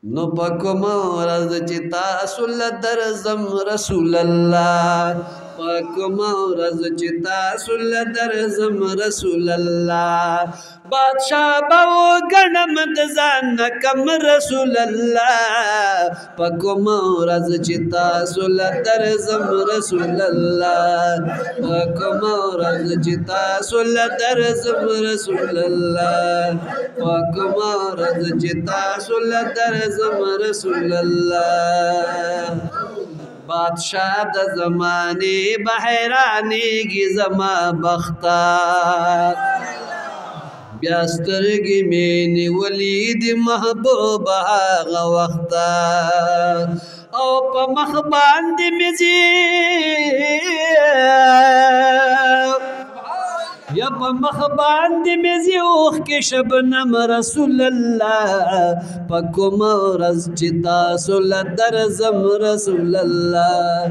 نو پکم ورځ چې تاسو له درځم رسول الله پکم ورځ چې تاسو له درځم رسول الله بادشاہ به وګڼم د ځان نه کم رسول الله پکم ورځ چې تاسو له درځم رسول الله پکم ورځ چې تاسو له درځم رسول الله پکم ورځ چې تاسو له درځم رسول الله بادشاہ د زمانے بحیرانیږي زما بخته بیا سترګې مې نیولې د محبوب هغه وخته او په مخ باندې مې ځي یا په مخ باندې مې ځي اوښکې شبنم رسول الله په کومه ورځ چې تاسو له درځم رسول الله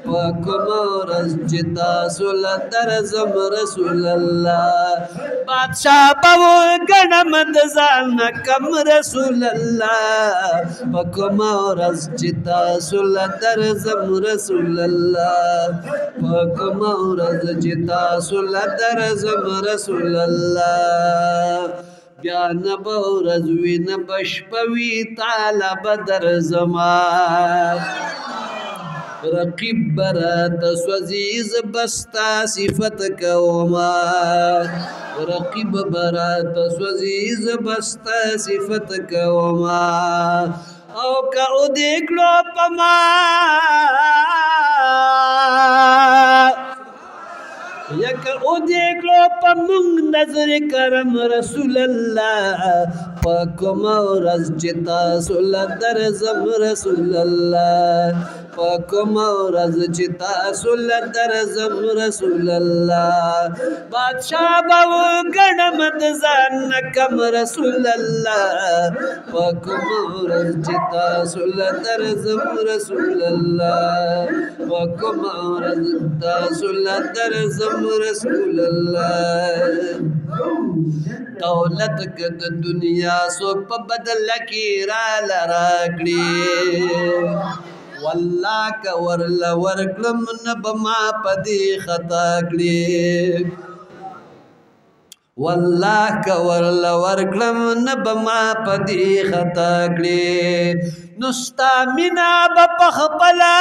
په کومه ورځ چې تاسو له درځم رسول الله بادشاہ به وګڼم د ځان نه کم رسول الله په کومه ورځ چې تاسو له درځم رسول الله په کومه ورځ چې تاسو له درځم رسول الله بیا نه به ورځ وي نه به شپه وي تعالی به درځمه رقیب به راته سوځي زه به ستا صفت کومه رقیب به راته سوځي زه به ستا صفت کومه او که ودېکړو په ما یک او دیکھلو پا منگ نظر کرم رسول اللہ پا کومه ورځ چې تاسو له درځم رسول الله پا کومه ورځ چې تاسو له درځم رسول الله بادشاہ به وګڼم د ځان نه کم رسول الله پا کومه ورځ چې تاسو له درځم رسول الله پا کومه ورځ تاسو له درځم رسول الله دولت که د دنیا څوک په بدل کې را لراکړي والله که ورله ورکړم نه به ما په دې خطا کړي والله که ورله ورکړم نه به ما په دې خطا کړي نو ستا مینه به پخپله